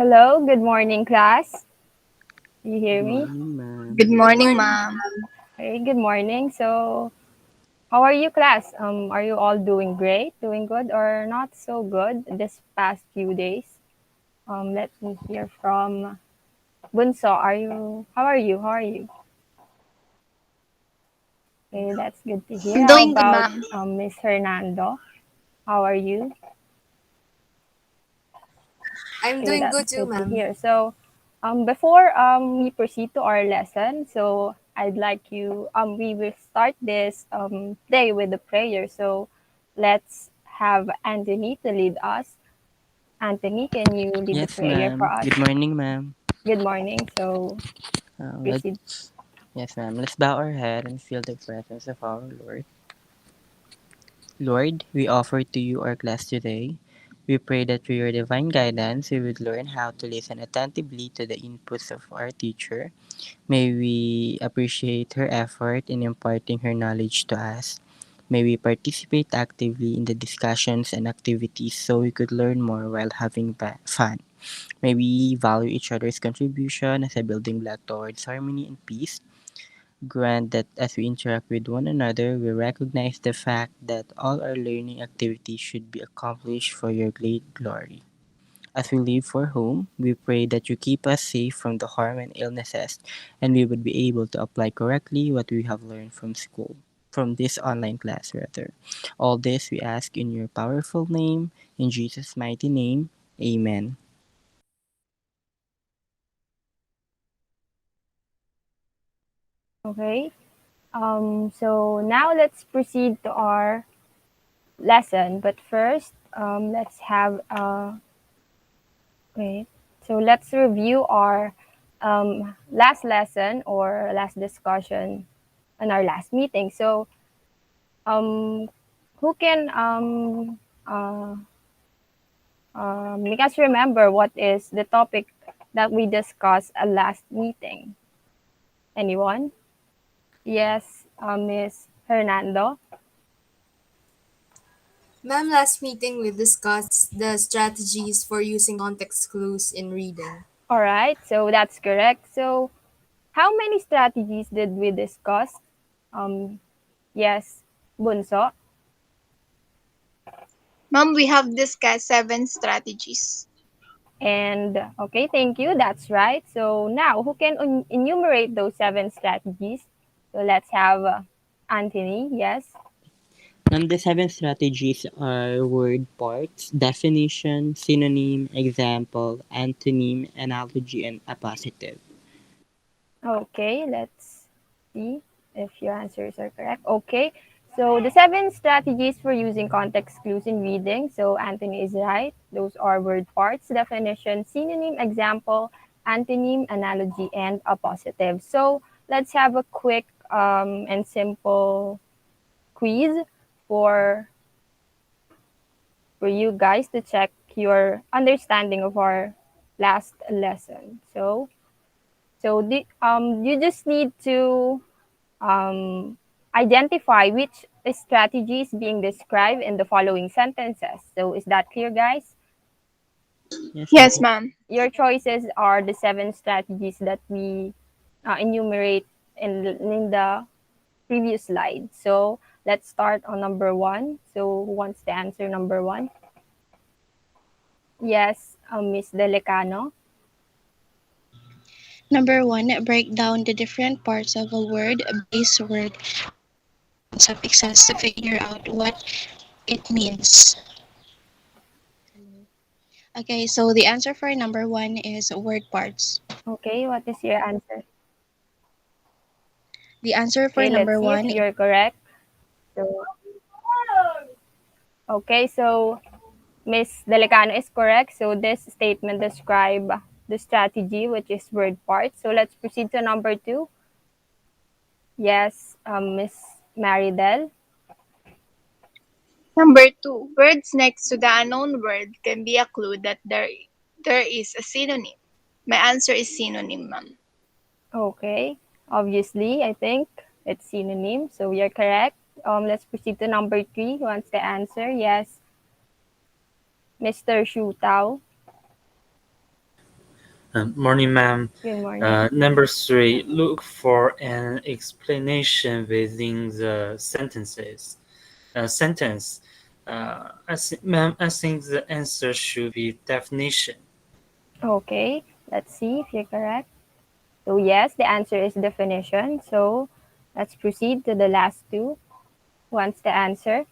Hello, good morning, class. You hear Good me? morning, Good ma'am. Good morning, morning, ma'am. ma'am. Hey, good morning. So, how are you, class? Are you all doing great, doing good, or not so good this past few days? Let me hear from Bunso. Are you? How are you? How are you? Okay, that's good to hear. I'm How doing good, about ma'am. Miss Hernando? How are you? I'm Okay, doing that's good too, good to ma'am. hear. So, before we proceed to our lesson, so I'd like you, we will start this day with a prayer. So, let's have Anthony to lead us. Anthony, can you lead the Yes, prayer for ma'am. us? Good morning, ma'am. Good morning. So, proceed. Let's yes, ma'am. Let's bow our head and feel the presence of our Lord. Lord, we offer to you our class today. We pray that through your divine guidance, we would learn how to listen attentively to the inputs of our teacher. May we appreciate her effort in imparting her knowledge to us. May we participate actively in the discussions and activities so we could learn more while having fun. May we value each other's contribution as a building block towards harmony and peace. Grant that as we interact with one another, we recognize the fact that all our learning activities should be accomplished for your great glory. As we leave for home, we pray that you keep us safe from the harm and illnesses, and we would be able to apply correctly what we have learned from school, from this online class rather. All this we ask in your powerful name, in Jesus' mighty name. Amen. Okay. So now let's proceed to our lesson. But first, let's have wait. So let's review our last lesson or last discussion on our last meeting. So, um, who can uh, make us remember what is the topic that we discussed at last meeting? Anyone? Yes, Miss Hernando. Ma'am, last meeting we discussed the strategies for using context clues in reading. All right, so that's correct. So, how many strategies did we discuss? Um, yes, Bunso. Ma'am, we have discussed 7 strategies. And okay, thank you. That's right. So now, who can enumerate those 7 strategies? So let's have Anthony. Yes. The 7 strategies are word parts, definition, synonym, example, antonym, analogy, and appositive. Okay, let's see if your answers are correct. Okay. So the 7 strategies for using context clues in reading. So Anthony is right. Those are word parts, definition, synonym, example, antonym, analogy, and appositive. So let's have a quick and simple quiz for for you guys to check your understanding of our last lesson. You just need to um, identify which strategy is being described in the following sentences. So is that clear, guys? Yes, ma'am. Yes, ma'am. Your choices are the 7 strategies that we enumerate in the previous slide. So let's start on number one. So who wants to answer number one? Yes, Miss Delecano. Number one, break down the different parts of a word, base word, suffixes to figure out what it means. Okay, so the answer for number one is word parts. Okay, what is your answer? The answer for Okay, let's number see if one is you're correct. So, okay, so Miss Delecano is correct. So this statement describe the strategy, which is word part. So let's proceed to number two. Yes, Miss Maridel. Number 2, words next to the unknown word can be a clue that there is a synonym. My answer is synonym, ma'am. Okay, obviously, I think it's synonym. So you're correct. Let's proceed to number three. Who wants to answer? Yes, Mr. Shu Tao. Morning, ma'am. Good morning. Number three, look for an explanation within the sentence. Ma'am, I think the answer should be definition. Okay, let's see if you're correct. So yes, the answer is definition. So let's proceed to the last two. What's the answer?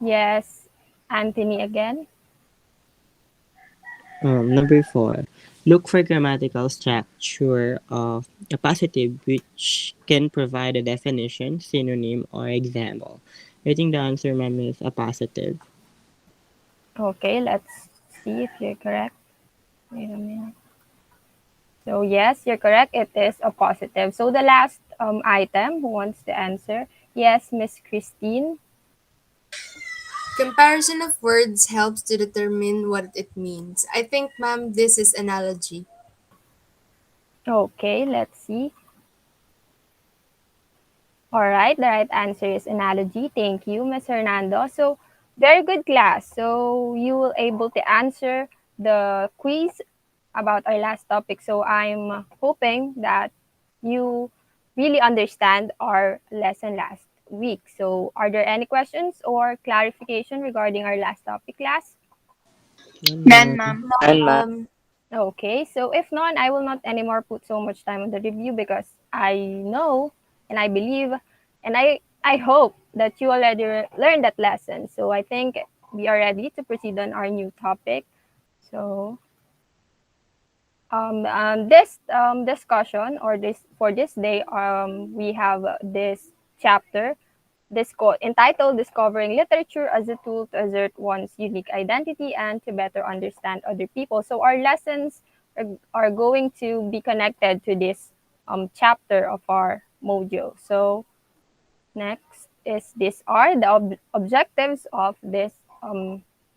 Yes, Anthony again. Number four, look for grammatical structure of a positive which can provide a definition, synonym, or example. I think the answer, ma'am, is a positive. Okay, let's see if you're correct. Wait a minute. So yes, you're correct. It is a positive. So the last item, who wants to answer? Yes, Miss Christine. Comparison of words helps to determine what it means. I think, ma'am, this is analogy. Okay, let's see. All right, the right answer is analogy. Thank you, Ms. Hernando. So, very good class. So, you will able to answer the quiz about our last topic. So, I'm hoping that you really understand our lesson last week. So, are there any questions or clarification regarding our last topic class? None, None, ma'am. ma'am. Um, Okay, so if none, I will not anymore put so much time on the review because I know and I believe and I hope that you already learned that lesson. So I think we are ready to proceed on our new topic. So this discussion or this for this day, we have this chapter entitled Discovering Literature as a Tool to Assert One's Unique Identity and to Better Understand Other People. So, our lessons are going to be connected to this chapter of our module. So, next is these are the objectives of this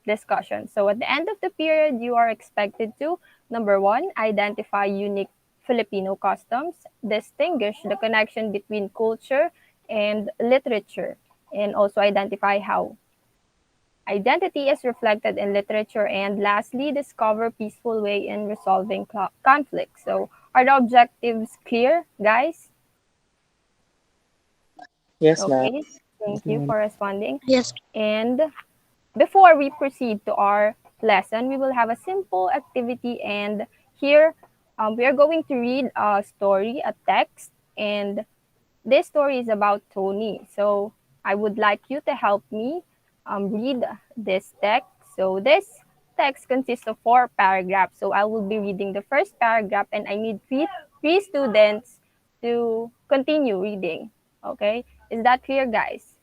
discussion. So, at the end of the period, you are expected to number one, identify unique Filipino customs, distinguish the connection between culture and literature, and also identify how identity is reflected in literature, and lastly, discover peaceful way in resolving conflict. So, are the objectives clear, guys? Yes, ma'am. Okay, Yes, thank you ma'am. for responding. Yes. And before we proceed to our lesson, we will have a simple activity. And here, we are going to read a story, a text, and this story is about Tony. So I would like you to help me read this text. So this text consists of 4 paragraphs. So I will be reading the first paragraph, and I need three students to continue reading. Okay, is that clear, guys?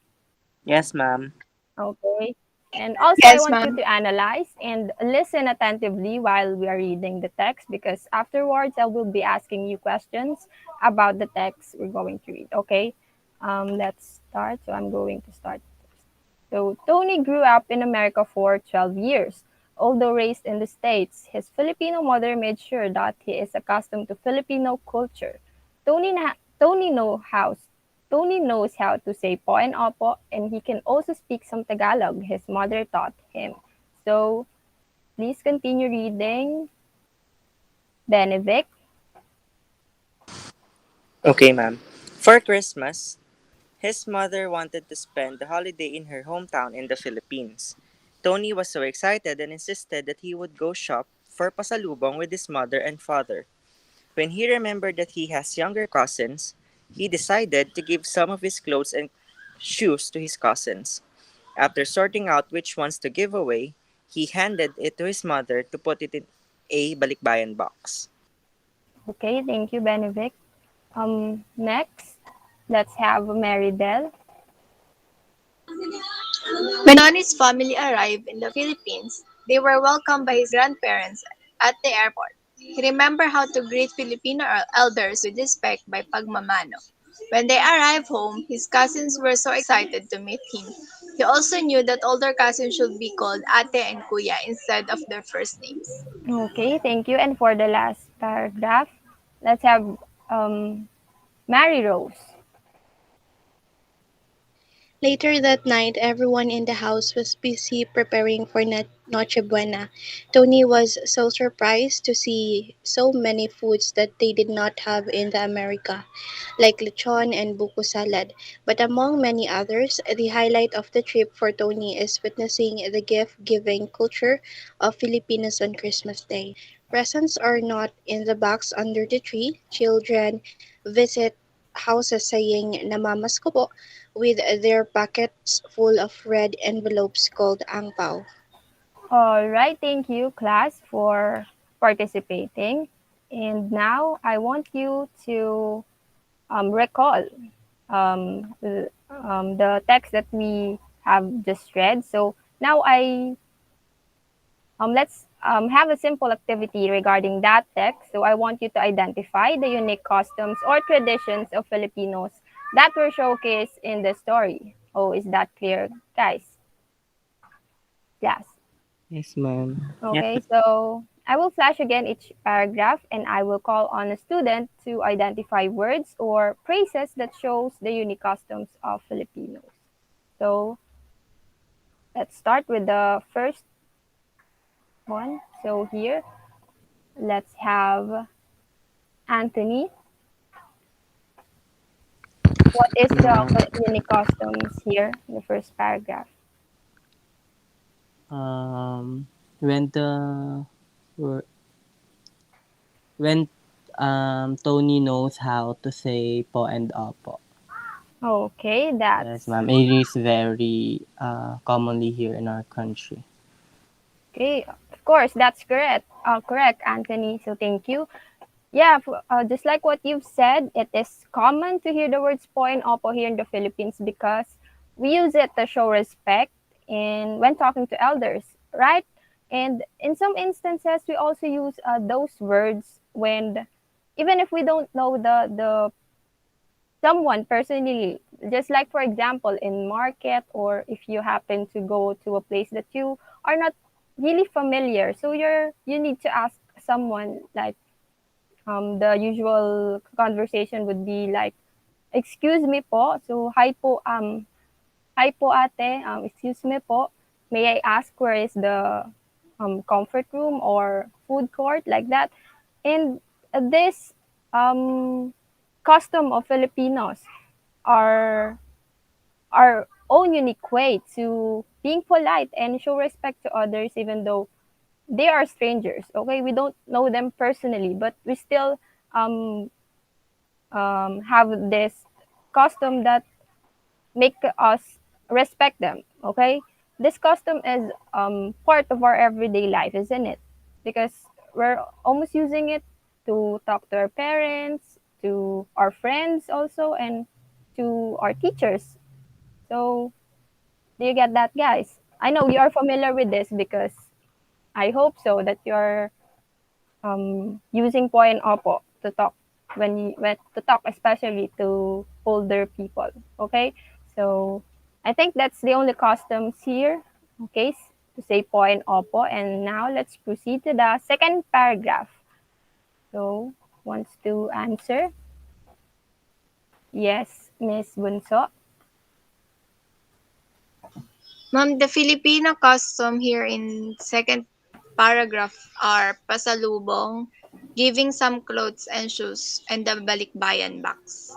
Yes, ma'am. Okay. And also, I Yes, want you ma'am. to analyze and listen attentively while we are reading the text because afterwards, I will be asking you questions about the text we're going to read. Okay. Let's start. So, I'm going to start. So, Tony grew up in America for 12 years. Although raised in the States, his Filipino mother made sure that he is accustomed to Filipino culture. Tony, na- Tony, know how, Tony knows how to say po and opo, and he can also speak some Tagalog his mother taught him. So, please continue reading. Benevic. Okay, ma'am. For Christmas, his mother wanted to spend the holiday in her hometown in the Philippines. Tony was so excited and insisted that he would go shop for pasalubong with his mother and father. When he remembered that he has younger cousins, he decided to give some of his clothes and shoes to his cousins. After sorting out which ones to give away, he handed it to his mother to put it in a balikbayan box. Okay, thank you, Benevic. Next, let's have Mary Bell. When Tony's family arrived in the Philippines, they were welcomed by his grandparents at the airport. He remembered how to greet Filipino elders with respect by pagmamano. When they arrived home, his cousins were so excited to meet him. He also knew that older cousins should be called ate and kuya instead of their first names. Okay, thank you. And for the last paragraph, let's have um, Mary Rose. Later that night, everyone in the house was busy preparing for Noche Buena. Tony was so surprised to see so many foods that they did not have in the America, like lechon and buko salad. But among many others, the highlight of the trip for Tony is witnessing the gift-giving culture of Filipinos on Christmas Day. Presents are not in the box under the tree. Children visit houses saying "Namamas ko po" with their pockets full of red envelopes called ang pao. All right, thank you, class, for participating. And now I want you to recall the text that we have just read. So now let's have a simple activity regarding that text. So I want you to identify the unique customs or traditions of Filipinos that were showcased in the story. Oh, is that clear, guys? Yes. Yes, ma'am. Yes, Okay, so I will flash again each paragraph and I will call on a student to identify words or phrases that shows the unique customs of Filipinos. So let's start with the first one. So here, let's have Anthony. What is the Ma'am, unique customs here in the first paragraph? um, when the when Tony knows how to say po and opo. Okay, Yes, that's ma'am. It is very commonly here in our country. okay. Of course, that's correct. Correct, Anthony. So thank you. Yeah, just like what you've said, it is common to hear the words po and opo here in the Philippines because we use it to show respect in when talking to elders, right? And in some instances, we also use those words when, even if we don't know the someone personally, just like for example in market or if you happen to go to a place that you are not really familiar, so you need to ask someone like the usual conversation would be like, "Excuse me po." So, hi po ate. Excuse me po. May I ask where is the comfort room or food court like that? And this um, custom of Filipinos are our own unique way to being polite and show respect to others, even though they are strangers. Okay, we don't know them personally, but we still um, have this custom that make us respect them. Okay, this custom is part of our everyday life, isn't it? Because we're almost using it to talk to our parents, to our friends also, and to our teachers. So do you get that, guys? I know you are familiar with this because I hope so that you're using po and opo to talk when to talk, especially to older people. Okay, so I think that's the only customs here. Okay, to say po and opo. And now let's proceed to the second paragraph. So wants to answer? Yes, Miss Bunso. Ma'am, the Filipino custom here in second paragraph are pasalubong, giving some clothes and shoes, and the balikbayan box.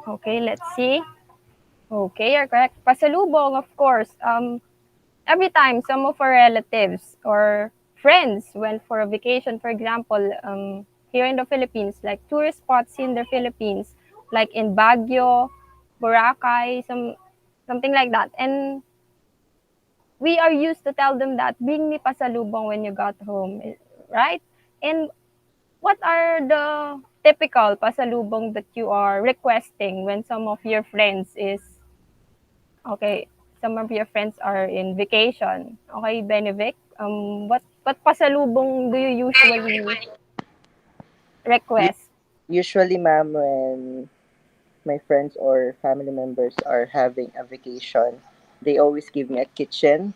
Okay, let's see. Okay, you're correct. Pasalubong, of course. Every time some of our relatives or friends went for a vacation, for example, here in the Philippines, like tourist spots in the Philippines, like in Baguio, Boracay, something like that. And we are used to tell them that bring me pasalubong when you got home, right? And what are the typical pasalubong that you are requesting when some of your friends is okay, some of your friends are in vacation. Okay, Benevic, what pasalubong do you usually U- request? Usually, ma'am, when my friends or family members are having a vacation, they always give me a keychain,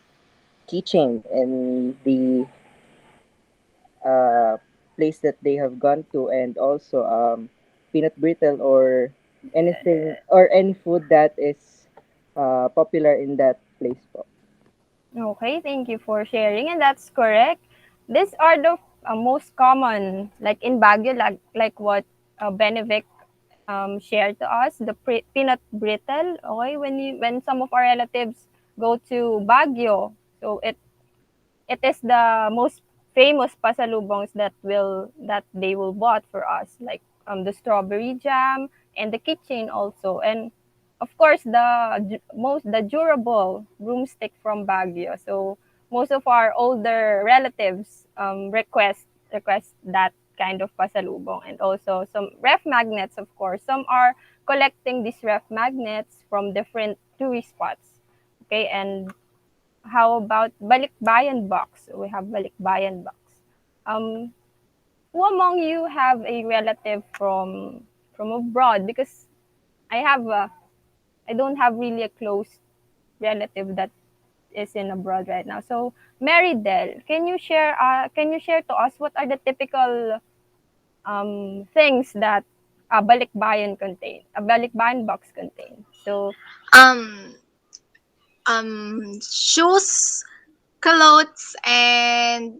and the uh, place that they have gone to, and also peanut brittle or anything or any food that is popular in that place po. Okay, thank you for sharing, and that's correct. These are the most common, like in Baguio, like what Benevic shared to us, the peanut brittle. Okay, when some of our relatives go to Baguio, so it is the most famous pasalubongs that they will bought for us, like the strawberry jam and the kitchen also, and of course the durable broomstick from Baguio. So most of our older relatives request that kind of pasalubong, and also some ref magnets. Of course, some are collecting these ref magnets from different tourist spots. Okay, and how about balikbayan box? We have balikbayan box. Um, who among you have a relative from abroad? Because I have I don't have really a close relative that is in abroad right now. So Mary Del, can you share to us what are the typical things that a balikbayan box contain? So Um, Shoes, clothes, and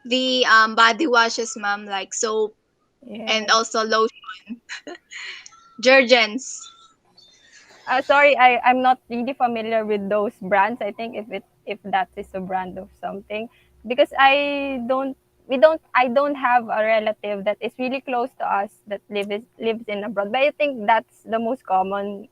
the body washes, ma'am, like soap and yes. also lotion, detergents. Sorry, I'm not really familiar with those brands. I think if that is a brand of something, because I don't have a relative that is really close to us that lives in abroad. But I think that's the most common.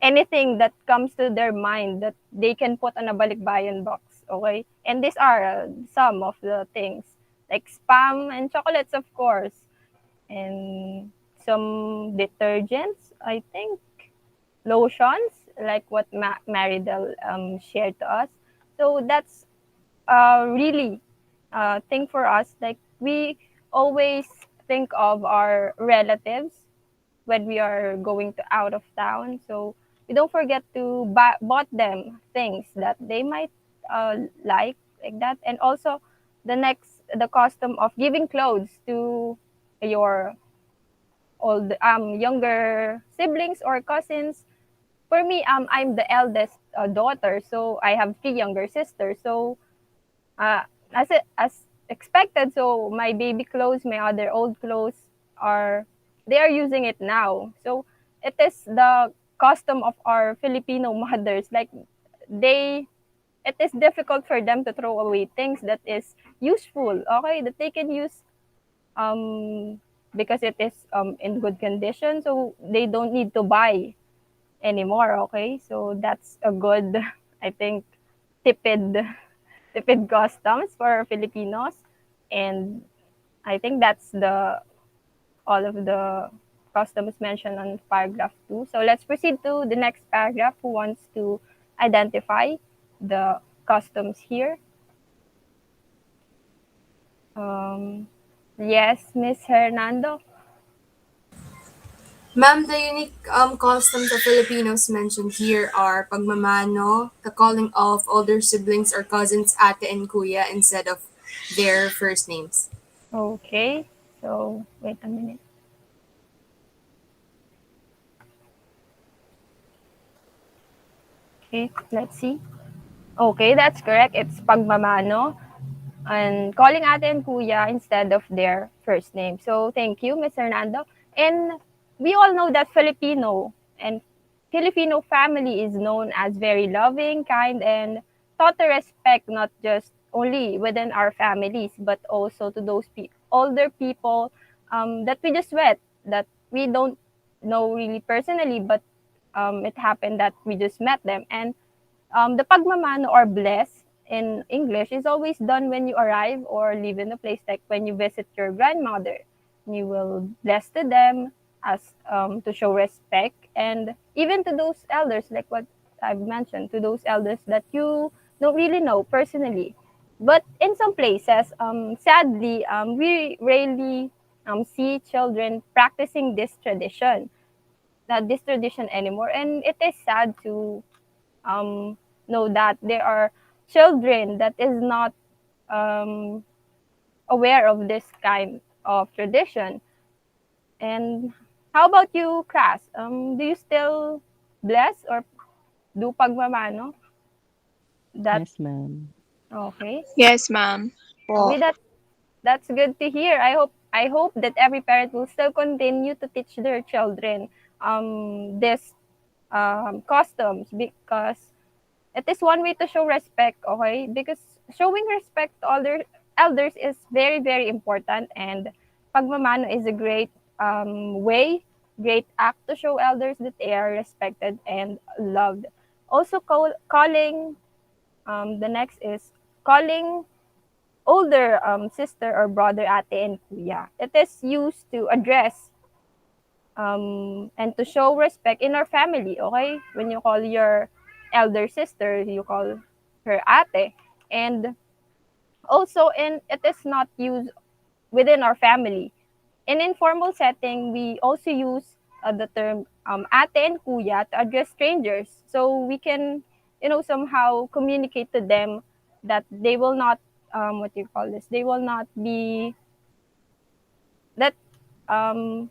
Anything that comes to their mind that they can put on a balikbayan box. Okay, and these are some of the things like spam and chocolates, of course, and some detergents. I think lotions, like what Maridel shared to us. So that's really thing for us. Like we always think of our relatives when we are going to out of town. So we don't forget to bought them things that they might like that. And also the custom of giving clothes to your old younger siblings or cousins. For me, I'm the eldest daughter, so I have three younger sisters. So, uh, as expected, so my baby clothes, my other old clothes are they are using it now. So it is the custom of our Filipino mothers. Like they, it is difficult for them to throw away things that is useful. Okay, that they can use um because it is in good condition, so they don't need to buy anymore. Okay, so that's a good, I think, tipid tipid customs for Filipinos, and I think that's the all of the customs mentioned on paragraph 2. So let's proceed to the next paragraph. Who wants to identify the customs here? um, yes, Miss Hernando. Ma'am, the unique customs of Filipinos mentioned here are pagmamano, the calling of older siblings or cousins ate and kuya instead of their first names. Okay, so wait a minute. Okay, let's see. Okay, that's correct. It's pagmamano and calling ate and kuya instead of their first name. So thank you, Miss Hernando. And we all know that Filipino family is known as very loving, kind, and taught to respect not just only within our families, but also to those older people that we just met, that we don't know really personally, but it happened that we just met them. And the pagmamano or bless in English is always done when you arrive or live in a place, like when you visit your grandmother. You will bless to them as to show respect, and even to those elders, like what I've mentioned, to those elders that you don't really know personally. But in some places, sadly, we rarely see children practicing this tradition anymore, and it is sad to um, know that there are children that is not um, aware of this kind of tradition. And how about you, Crass? Do you still bless or? do pagmamano? That Yes, ma'am. okay? Yes, ma'am. Po. Okay, that's good to hear. I hope that every parent will still continue to teach their children this customs because it is one way to show respect, okay? Because showing respect to other elders is very, very important, and pagmamano is a great way, great act to show elders that they are respected and loved. Also, calling the next is calling older sister or brother ate and kuya. It is used to address and to show respect in our family, okay? When you call your elder sister, you call her ate. And also, it is not used within our family. In informal setting, we also use the term ate and kuya to address strangers. So we can, somehow communicate to them that they will not, what do you call this? They will not be, that um,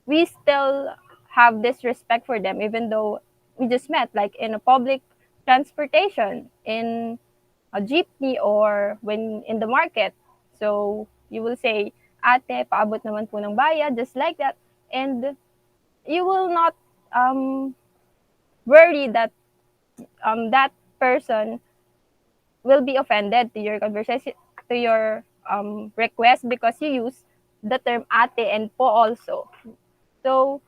we still have this respect for them even though we just met like in a public transportation, in a jeepney, or when in the market. So you will say ate, paabot naman po ng bayad, just like that. And you will not um, worry that that person will be offended to your conversation, to your request, because you use the term ate and po also. So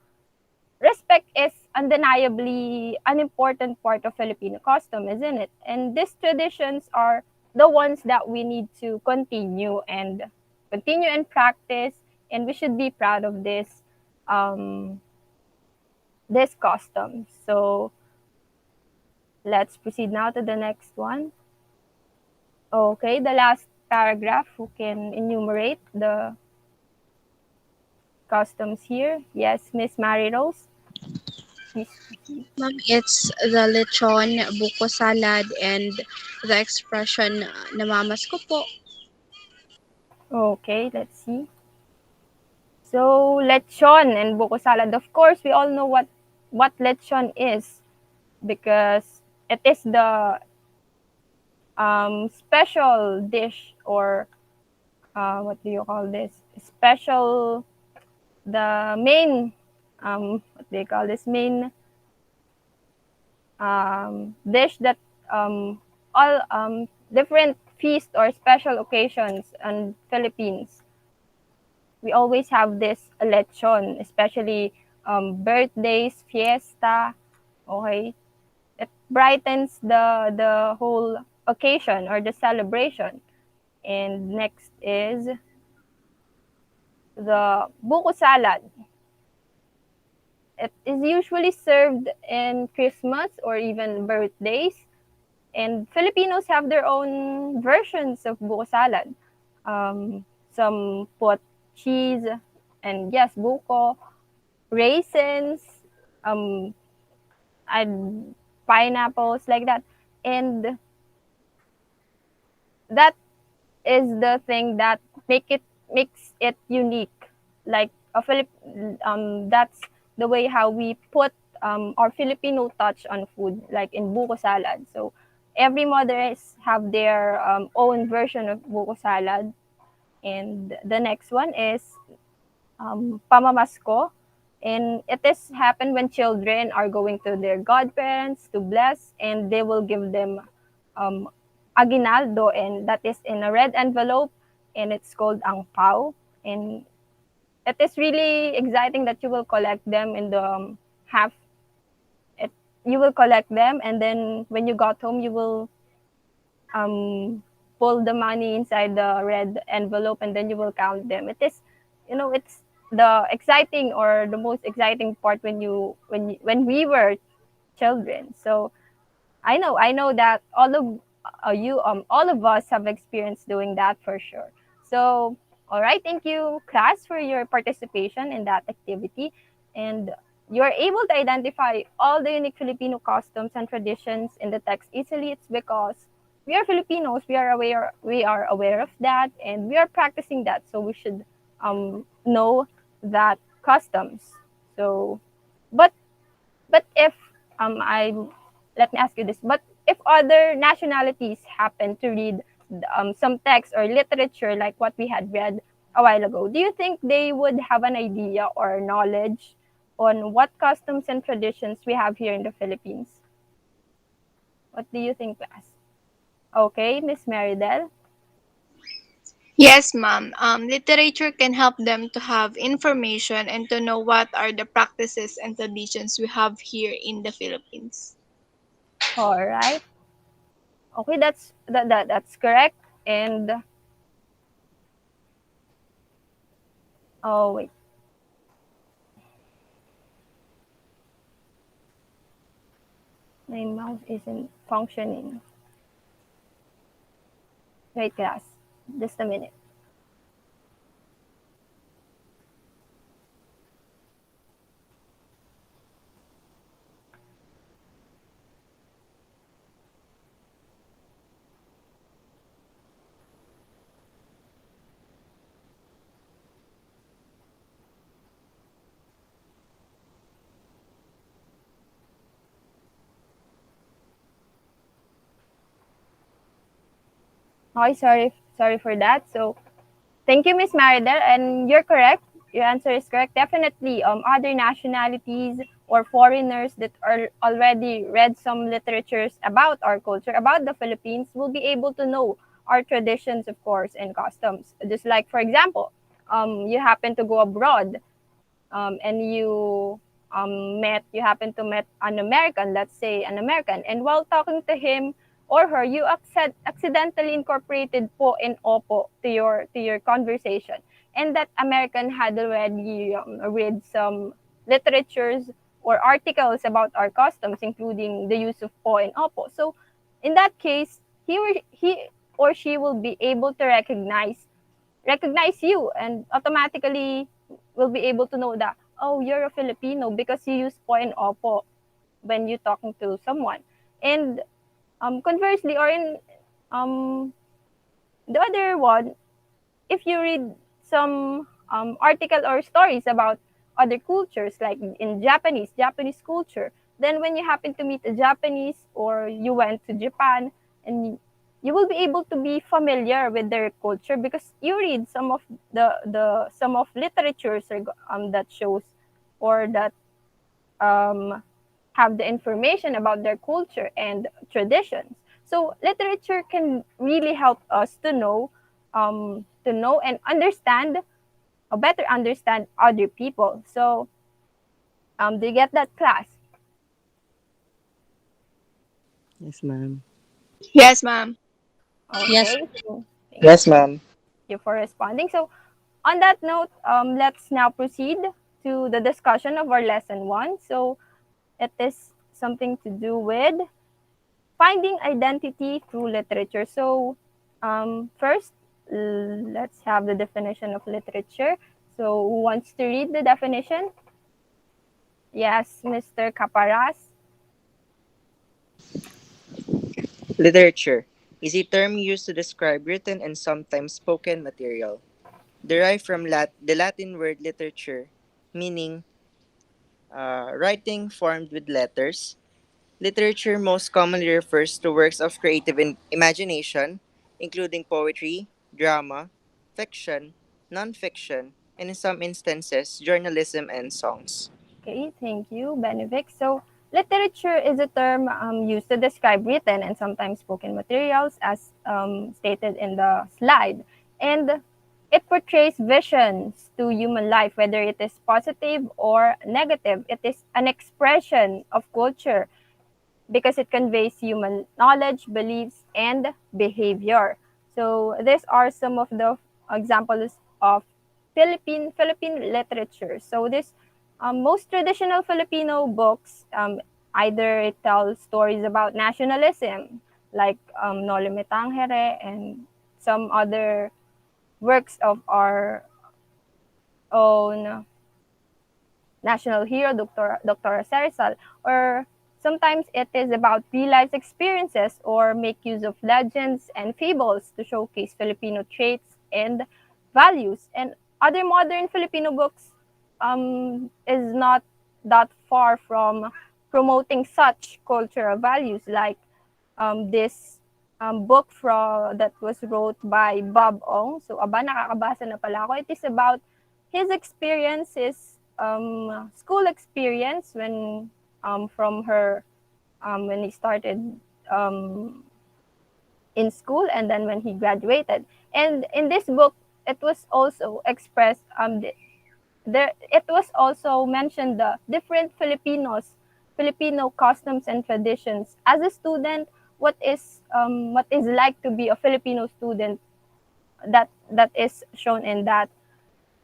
respect is undeniably an important part of Filipino custom, isn't it? And these traditions are the ones that we need to continue and practice, and we should be proud of um, this custom. So let's proceed now to the next one. Okay, the last paragraph, who can enumerate the customs here? Yes, Miss Mary Rose, please proceed. Ma'am, it's the lechon, buko salad, and the expression namamas ko po. Okay, let's see. So lechon and buko salad. Of course, we all know what lechon is because it is the special dish, or what do you call this? Special, the main, what do you call this? Main dish that all different feast or special occasions in Philippines, we always have this lechon, especially birthdays, fiesta. Okay, it brightens the whole occasion or the celebration. And next is the buko salad. It is usually served in Christmas or even birthdays. And Filipinos have their own versions of buko salad. Some put cheese and yes, buko, raisins, um, and pineapples, like that. And that is the thing that makes it unique. Like a that's the way how we put our Filipino touch on food, like in buko salad. So every mothers have their own version of buko salad. And the next one is pamamasko. And it is happen when children are going to their godparents to bless, and they will give them um, aguinaldo, and that is in a red envelope, and it's called ang pao. And it is really exciting that you will collect them in the half. It, you will collect them, and then when you got home, you will um, pull the money inside the red envelope, and then you will count them. It is, it's the exciting or the most exciting part when we were children. So I know that all of us have experienced doing that for sure. So, all right, thank you, class, for your participation in that activity, and you are able to identify all the unique Filipino customs and traditions in the text easily. It's because we are Filipinos. We are aware of that, and we are practicing that. So we should know that customs. So, but if I let me ask you this. But if other nationalities happen to read some text or literature like what we had read a while ago, do you think they would have an idea or knowledge on what customs and traditions we have here in the Philippines? What do you think, class? Okay, Miss Meridel. Yes, ma'am. Literature can help them to have information and to know what are the practices and traditions we have here in the Philippines. All right. Okay, that's correct. And oh wait, my mouse isn't functioning. Wait, class. Just a minute. Okay, sorry for that. So thank you, Miss Maridel, and you're correct. Your answer is correct. Definitely, other nationalities or foreigners that are already read some literatures about our culture, about the Philippines, will be able to know our traditions, of course, and customs. Just like, for example, you happen to go abroad and you happen to met an American, let's say an American, and while talking to him or her, you accidentally incorporated po and opo to your conversation, and that American had already read some literatures or articles about our customs, including the use of po and opo. So, in that case, he or she will be able to recognize you and automatically will be able to know that, oh, you're a Filipino because you use po and opo when you're talking to someone. And conversely, or in um, the other one, if you read some article or stories about other cultures, like in Japanese culture, then when you happen to meet a Japanese or you went to Japan, and you will be able to be familiar with their culture because you read some of the some of literatures that shows or that um, have the information about their culture and traditions. So literature can really help us to know and understand, or better understand other people. So do you get that, class? Yes, ma'am. Yes, ma'am. Yes. Okay. So thank Yes, ma'am. you for responding. So on that note, let's now proceed to the discussion of our lesson one. So it is something to do with finding identity through literature. So, first, let's have the definition of literature. So, who wants to read the definition? Yes, Mr. Caparas. Literature is a term used to describe written and sometimes spoken material, derived from the Latin word literature, meaning writing formed with letters. Literature most commonly refers to works of creative imagination, including poetry, drama, fiction, nonfiction, and in some instances, journalism and songs. Okay, thank you, Benevic. So, literature is a term used to describe written and sometimes spoken materials, as stated in the slide. And it portrays visions to human life, whether it is positive or negative. It is an expression of culture because it conveys human knowledge, beliefs, and behavior. So these are some of the examples of Philippine literature. So this most traditional Filipino books, either it tells stories about nationalism, like Noli Me Tangere and some other works of our own national hero, Dr. Sarisal, or sometimes it is about real life experiences or make use of legends and fables to showcase Filipino traits and values. And other modern Filipino books is not that far from promoting such cultural values like this book that was wrote by Bob Ong. So, aba, nakakabasa na pala ako. It is about his experience, his school experience from her when he started um, in school and then when he graduated. And in this book, it was also expressed there it was also mentioned the different Filipino customs and traditions. As a student, what is like to be a Filipino student that is shown in that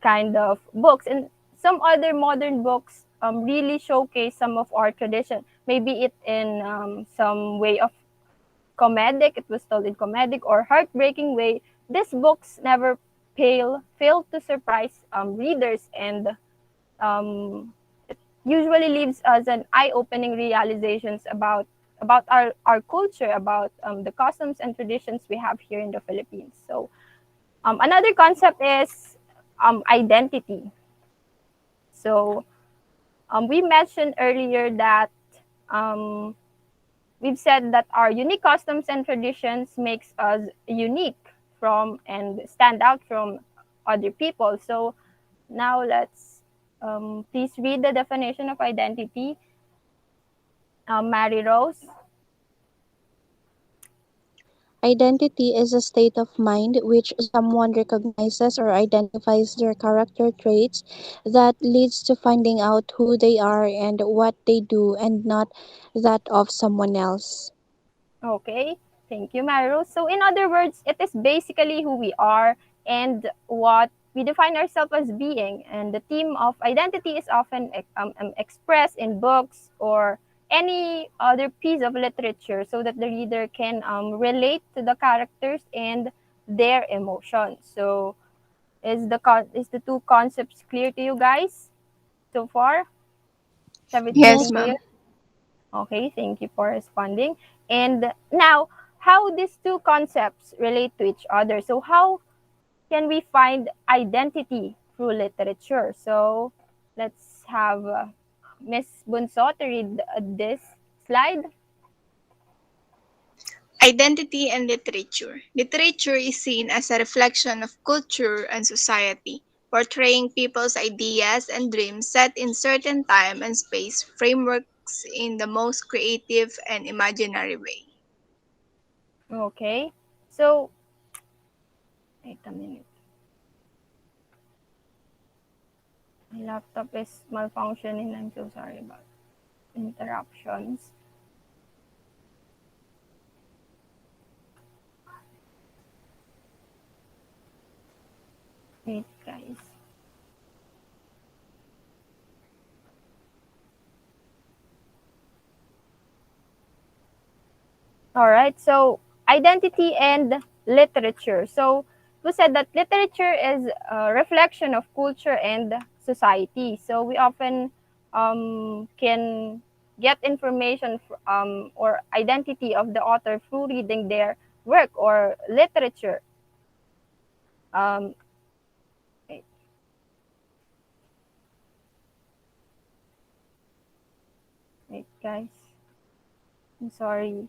kind of books. And some other modern books really showcase some of our tradition. Maybe it in some way of comedic, it was told in comedic or heartbreaking way. These books never fail to surprise readers, and it usually leaves us an eye-opening realizations about our culture, about the customs and traditions we have here in the Philippines. So another concept is identity. So we mentioned earlier that um, we've said that our unique customs and traditions makes us unique from and stand out from other people. So now let's please read the definition of identity, Mary Rose. Identity is a state of mind which someone recognizes or identifies their character traits that leads to finding out who they are and what they do, and not that of someone else. Okay, thank you, Maru. So, in other words, it is basically who we are and what we define ourselves as being. And the theme of identity is often expressed in books or any other piece of literature so that the reader can relate to the characters and their emotions. So, is the two concepts clear to you guys so far? Is everything Yes, Yes, clear? ma'am. Okay, thank you for responding. And now, how these two concepts relate to each other. So, how can we find identity through literature? So, let's have Miss Bunso to read this slide. Identity and literature. Literature is seen as a reflection of culture and society, portraying people's ideas and dreams set in certain time and space frameworks in the most creative and imaginary way. Okay, so wait a minute. My laptop is malfunctioning. I'm so sorry about interruptions. Wait, guys. All right. So identity and literature. So we said that literature is a reflection of culture and society. So we often can get information or identity of the author through reading their work or literature. Um, wait, wait, guys. I'm sorry.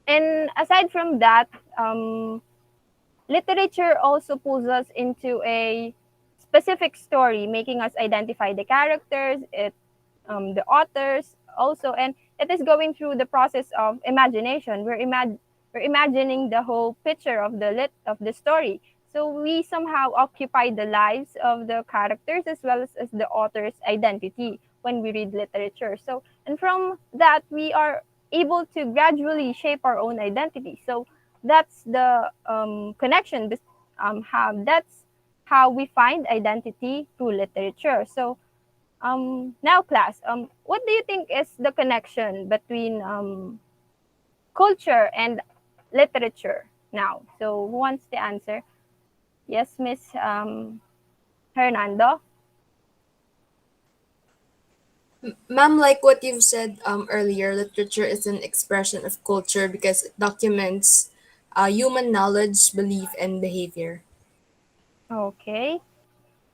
And aside from that, literature also pulls us into a specific story, making us identify the characters, the authors also, and it is going through the process of imagination. We're imagining the whole picture of the story. So we somehow occupy the lives of the characters as well as the author's identity when we read literature. So and from that we are able to gradually shape our own identity. So that's the connection have that's how we find identity through literature. So now class, what do you think is the connection between culture and literature? now. So who wants to answer? Yes, Miss Hernando. Ma'am, like what you've said earlier, literature is an expression of culture because it documents human knowledge, belief, and behavior. Okay,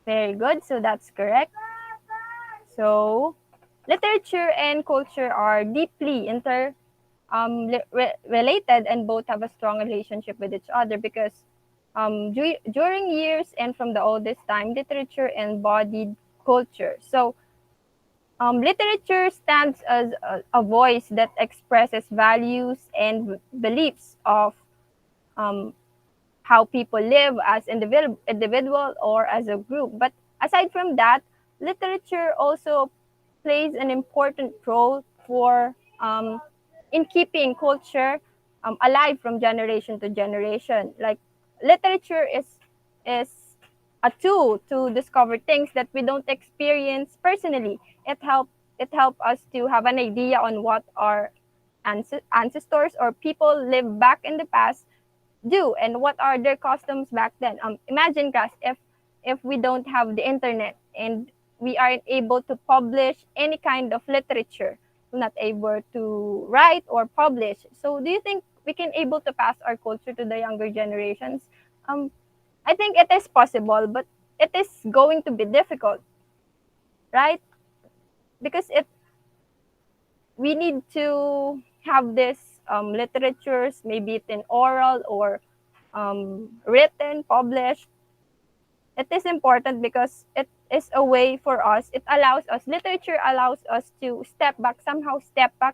very good. So that's correct. So literature and culture are deeply related, and both have a strong relationship with each other because during years and from the oldest time, literature embodied culture. So literature stands as a voice that expresses values and beliefs of um, how people live as individual or as a group. But aside from that, literature also plays an important role for in keeping culture alive from generation to generation. Like literature is a tool to discover things that we don't experience personally. It help us to have an idea on what our ancestors or people live back in the past do and what are their customs back then. Imagine, guys, if we don't have the internet and we aren't able to publish any kind of literature, we're not able to write or publish. So, do you think we can able to pass our culture to the younger generations? Um, I think it is possible, but it is going to be difficult, right? Because it we need to have this literatures, maybe it in oral or written, published. It is important because it is a way for us. It allows us, literature allows us to step back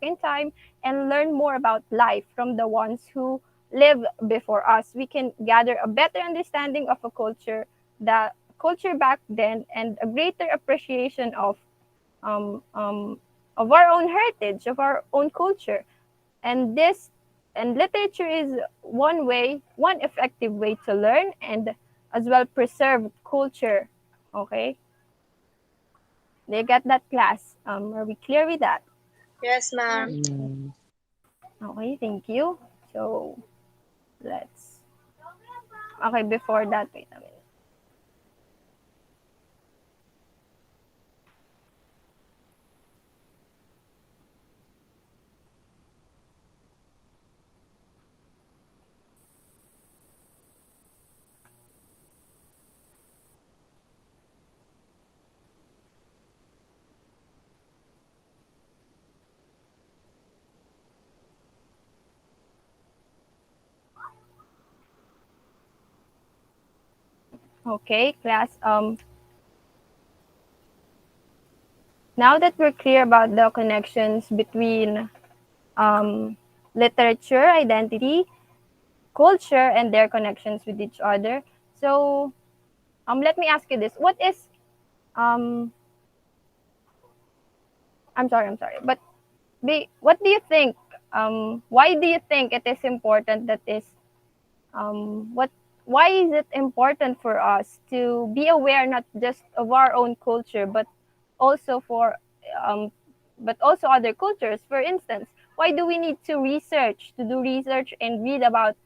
in time and learn more about life from the ones who live before us. We can gather a better understanding of a culture, the culture back then, and a greater appreciation um, um, of our own heritage, of our own culture. And this and literature is one effective way to learn and as well preserve culture. Okay, they got that, class. Are we clear with that? Yes, ma'am. Mm. Okay, thank you. So let's okay, before that, wait a minute. Okay, class. Now that we're clear about the connections between um literature, identity, culture, and their connections with each other. So let me ask you this: what is um I'm sorry, but what do you think? Why do you think it is important that is what why is it important for us to be aware not just of our own culture also for um, but also other cultures? For instance, why do we need to do research and read about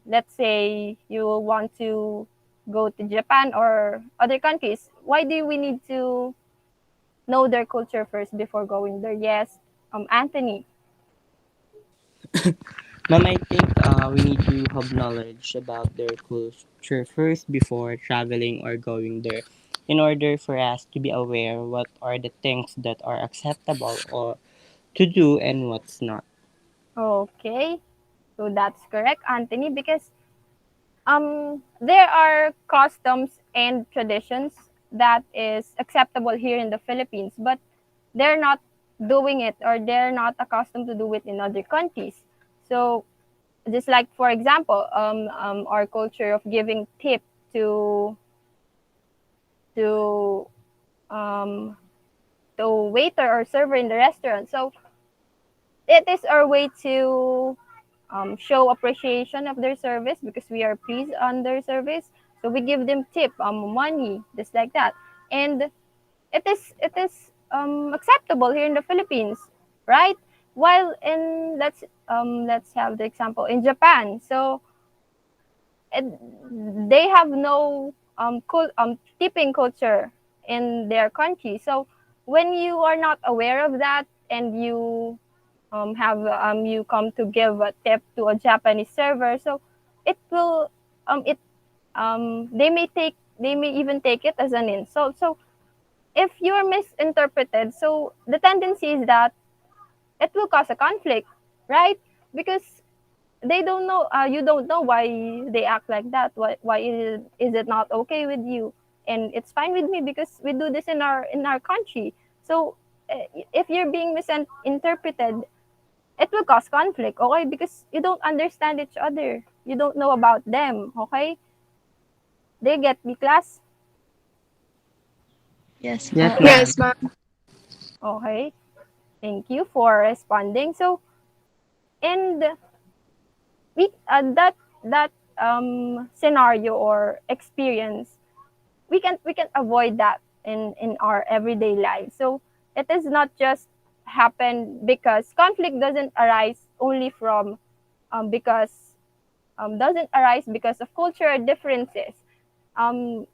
let's say you want to go to Japan or other countries? Why do we need to know their culture first before going there? Yes, Anthony. Ma'am, I think we need to have knowledge about their culture first before traveling or going there, in order for us to be aware what are the things that are acceptable or to do and what's not. Okay, so that's correct, Anthony, because there are customs and traditions that is acceptable here in the Philippines, but they're not doing it or they're not accustomed to do it in other countries. So just like for example, our culture of giving tip to to um, to waiter or server in the restaurant. So it is our way to show appreciation of their service because we are pleased on their service. So we give them tip, money, just like that, and it is acceptable here in the Philippines, right? While in let's have the example in Japan. So it, they have no tipping culture in their country. So when you are not aware of that and you come to give a tip to a Japanese server, so it will it they may even take it as an insult. So if you're misinterpreted, so the tendency is that it will cause a conflict, right? Because they don't know you don't know why they act like that. Why is it not okay with you? And it's fine with me because we do this in our country. So if you're being misinterpreted, it will cause conflict, okay? Because you don't understand each other, you don't know about them, okay? They get me, class? Yes, Yes, ma'am. ma'am. Yes, ma'am. Okay, thank you for responding. So and we that scenario or experience, we can avoid that in our everyday life. So it is not just happen because conflict doesn't arise only from because doesn't arise because of cultural differences. um,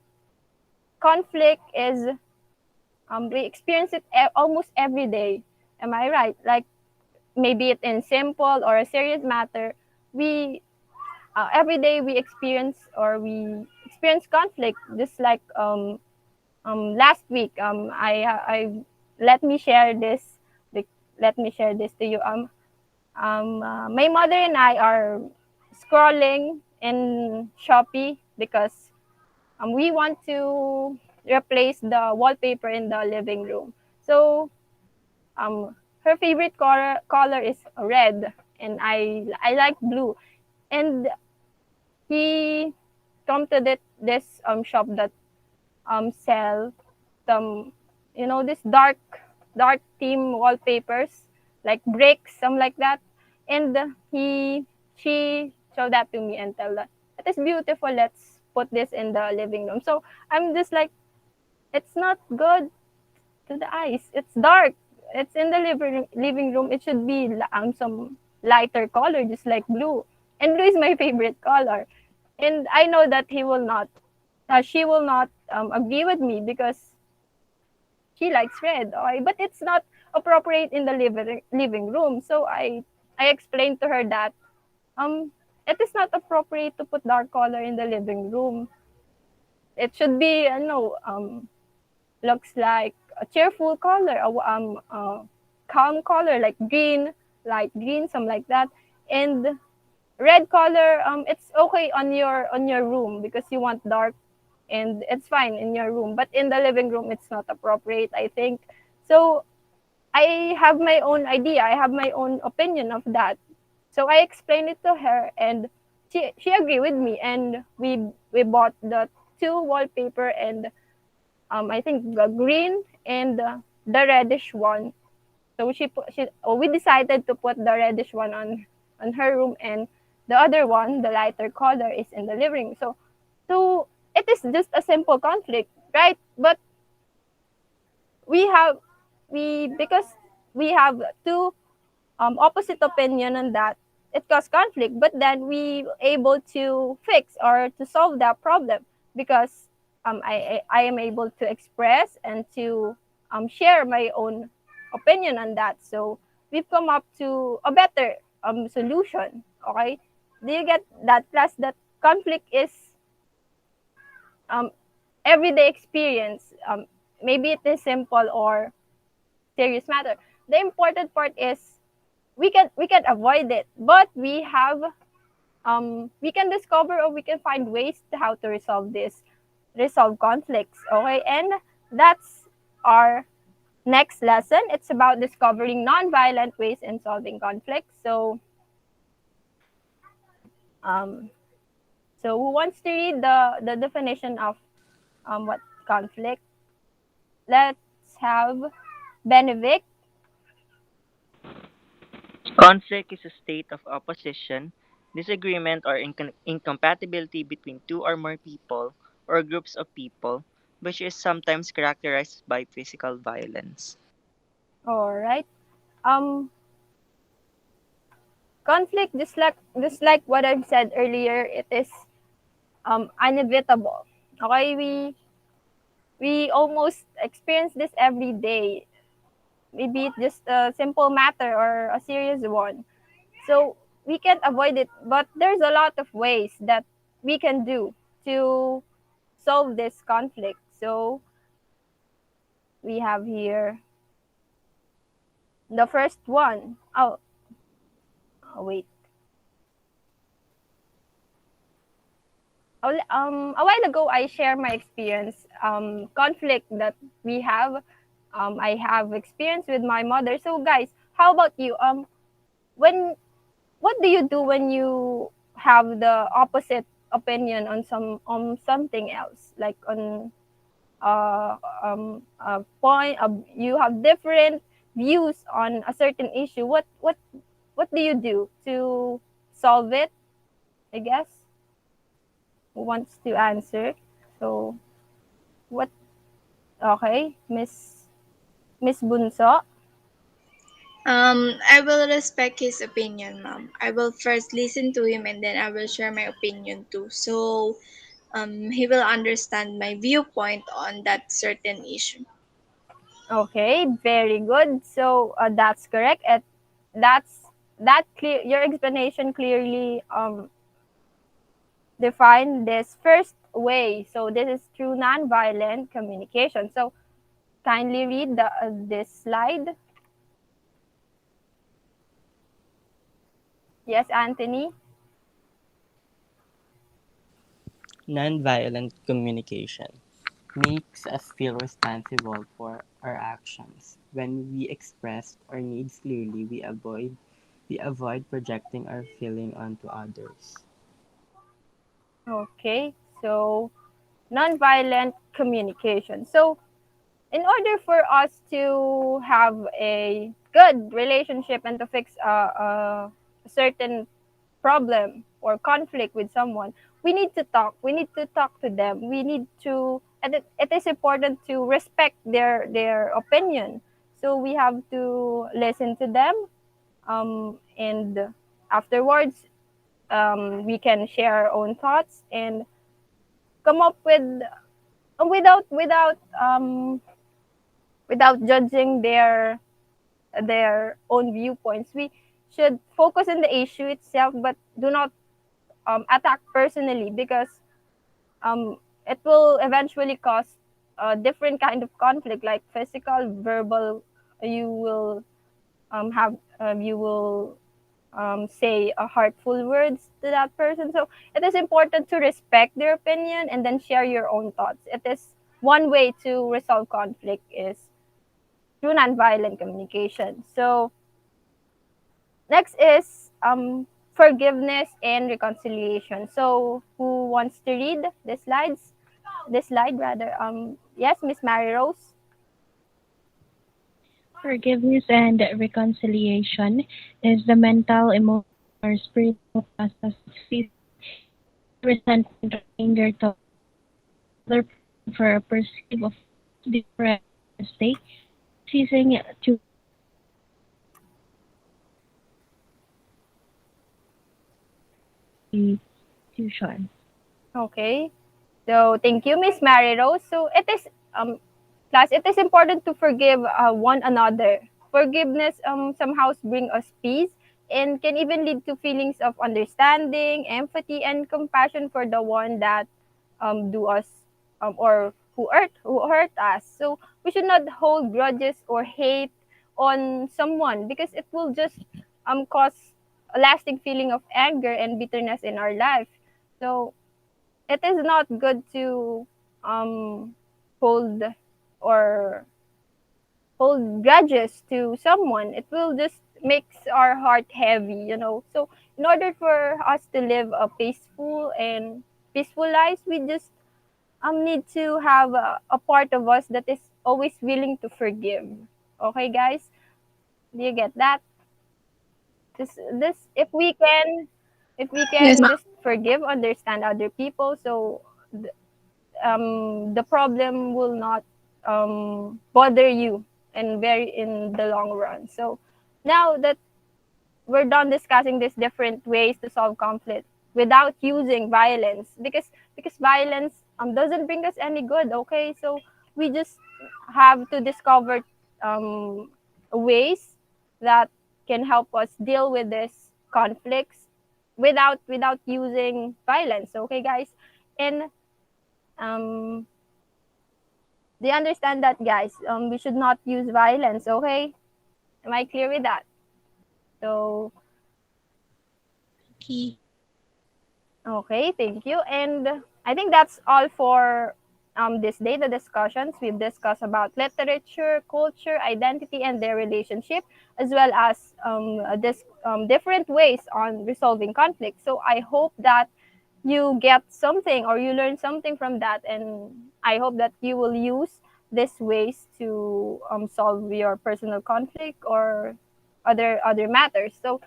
Conflict is we experience it almost every day, am I right? Like maybe it in simple or a serious matter, we every day we experience conflict. Just like last week, I let me share this let me share this to you. My mother and I are scrolling in Shopee because we want to replace the wallpaper in the living room. So her favorite color is red, and I like blue. And he come to this shop that sell some, you know, this dark theme wallpapers, like bricks, some like that. And she showed that to me and tell that it is beautiful, let's put this in the living room. So I'm just like, it's not good to the eyes, it's dark, it's in the living room, it should be some lighter color, just like blue. And blue is my favorite color. And I know that she will not agree with me because she likes red. Okay, but it's not appropriate in the living room. So I explained to her that um it is not appropriate to put dark color in the living room. It should be, looks like a cheerful color, a calm color, like green, light green, something like that. And red color, it's okay on your room because you want dark, and it's fine in your room, but in the living room it's not appropriate, I think. So I have my own idea, I have my own opinion of that. So I explained it to her, and she agreed with me, and we bought the two wallpaper, and I think the green and the reddish one. So we decided to put the reddish one on her room, and the other one, the lighter color, is in the living room. So it is just a simple conflict, right? But we have we because we have two opposite opinion on that, it caused conflict. But then we able to fix or to solve that problem because I am able to express and to share my own opinion on that. So we've come up to a better solution. Okay, do you get that, class? That conflict is um, everyday experience. Maybe it is simple or serious matter. The important part is we can avoid it, but we can discover or we can find ways to how to resolve conflicts. Okay, and that's our next lesson. It's about discovering non-violent ways in solving conflicts. Um, so who wants to read the definition of what conflict? Let's have Benevic. Conflict is a state of opposition, disagreement, or incompatibility between two or more people or groups of people, which is sometimes characterized by physical violence. All right. Um, conflict, just like what I've said earlier, it is inevitable. Okay, we almost experience this every day. Maybe it's just a simple matter or a serious one. So we can't avoid it, but there's a lot of ways that we can do to solve this conflict. So we have here the first one. Oh wait. A while ago, I shared my experience, conflict that we have. I have experience with my mother. So, guys, how about you? When what do you do when you have the opposite opinion on something else, like on a point? You have different views on a certain issue. What do you do to solve it? I guess who wants to answer? So what? Okay, Miss Bunso. I will respect his opinion, ma'am. I will first listen to him and then I will share my opinion too. So he will understand my viewpoint on that certain issue. Okay, very good. So that's correct. That's that clear. Your explanation clearly define this first way. So this is through nonviolent communication. So kindly read this slide. Yes, Anthony. Nonviolent communication makes us feel responsible for our actions. When we express our needs clearly, we avoid projecting our feeling onto others. Okay, so nonviolent communication. So in order for us to have a good relationship and to fix a certain problem or conflict with someone, we need to talk. We need to talk to them. We need to, and it is important to respect their opinion. So we have to listen to them, and afterwards, we can share our own thoughts and come up with without judging their own viewpoints. We should focus on the issue itself, but do not attack personally, because it will eventually cause a different kind of conflict, like physical, verbal. You will you will say hurtful words to that person. So it is important to respect their opinion and then share your own thoughts. It is one way to resolve conflict is through nonviolent communication. So next is forgiveness and reconciliation. So who wants to read the slides? This slide rather. Yes, Miss Mary Rose. Forgiveness and reconciliation is the mental, emotional, or spiritual process of ceasing resentment or anger toward another person for a perceived offense, different mistake, ceasing to institution. Okay. So thank you, Miss Mary Rose. So it is class. It is important to forgive one another. Forgiveness somehow bring us peace and can even lead to feelings of understanding, empathy, and compassion for the one that do us or who hurt us. So we should not hold grudges or hate on someone, because it will just cause a lasting feeling of anger and bitterness in our life. So it is not good to hold or hold grudges to someone. It will just makes our heart heavy. So in order for us to live a peaceful lives, we just need to have a part of us that is always willing to forgive. Okay, guys, do you get that? This if we can Yes, ma'am. just forgive, understand other people, so the problem will not bother you and very in the long run. So now that we're done discussing these different ways to solve conflict without using violence, because violence doesn't bring us any good. Okay, so we just have to discover um, ways that can help us deal with these conflicts without using violence. Okay, guys, and um, they understand that, guys. We should not use violence. Okay, am I clear with that? So Okay. okay, thank you. And I think that's all for this day, the discussions. We've discussed about literature, culture, identity, and their relationship, as well as this different ways on resolving conflict. So I hope that you get something or you learn something from that, and I hope that you will use these ways to solve your personal conflict or other matters. So,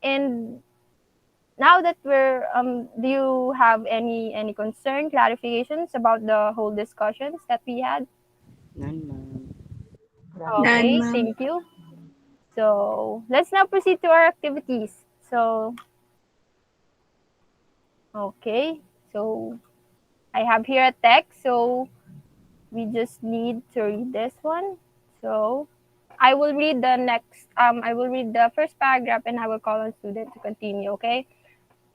and now that we're do you have any concern clarifications about the whole discussions that we had? None, ma'am. None, Okay, ma'am. thank you. So let's now proceed to our activities. So okay, so I have here a text, so we just need to read this one. So I will read the next I will read the first paragraph, and I will call on student to continue. Okay,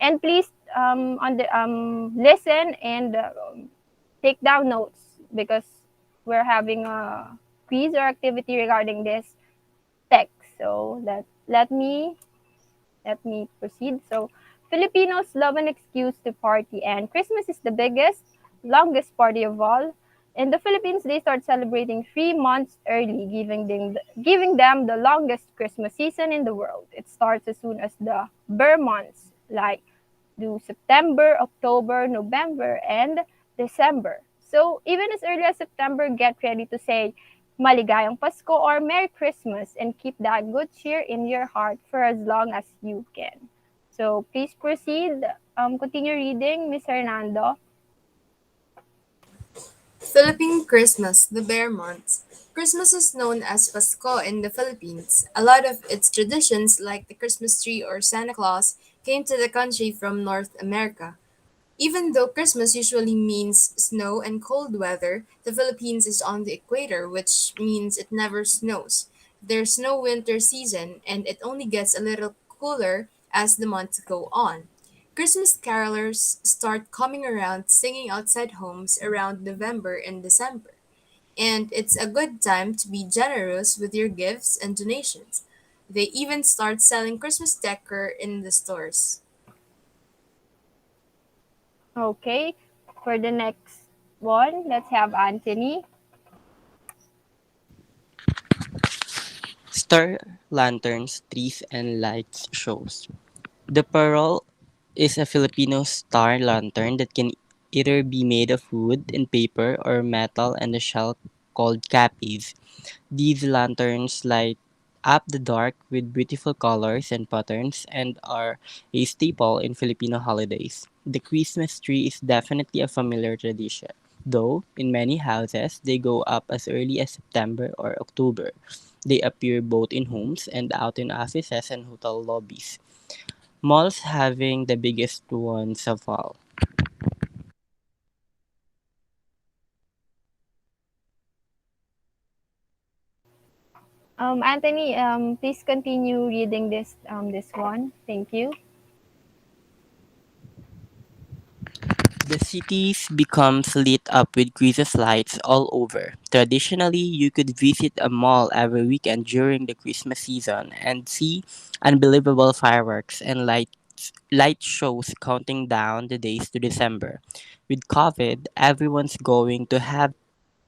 and please on the listen and take down notes, because we're having a quiz or activity regarding this text. So let me proceed. So Filipinos love an excuse to party, and Christmas is the biggest, longest party of all. In the Philippines, they start celebrating 3 months early, giving them the longest Christmas season in the world. It starts as soon as the Burr months, like do September, October, November, and December. So even as early as September, get ready to say Maligayang Pasko or Merry Christmas, and keep that good cheer in your heart for as long as you can. So please proceed. Continue reading, Miss Hernando. Philippine Christmas, the Bear Months. Christmas is known as Pasko in the Philippines. A lot of its traditions, like the Christmas tree or Santa Claus, came to the country from North America. Even though Christmas usually means snow and cold weather, the Philippines is on the equator, which means it never snows. There's no winter season, and it only gets a little cooler as the months go on. Christmas carolers start coming around singing outside homes around November and December, and it's a good time to be generous with your gifts and donations. They even start selling Christmas decor in the stores. Okay. For the next one, let's have Anthony. Star lanterns, trees, and lights shows. The parol is a Filipino star lantern that can either be made of wood and paper or metal and a shell called capes. These lanterns light up the dark with beautiful colors and patterns and are a staple in Filipino holidays. The Christmas tree is definitely a familiar tradition, though in many houses they go up as early as September or October. They appear both in homes and out in offices and hotel lobbies. Malls having the biggest ones of all. Anthony, please continue reading this one. Thank you. The cities becomes lit up with Christmas lights all over. Traditionally, you could visit a mall every weekend during the Christmas season and see unbelievable fireworks and light shows counting down the days to December. With COVID, everyone's going to have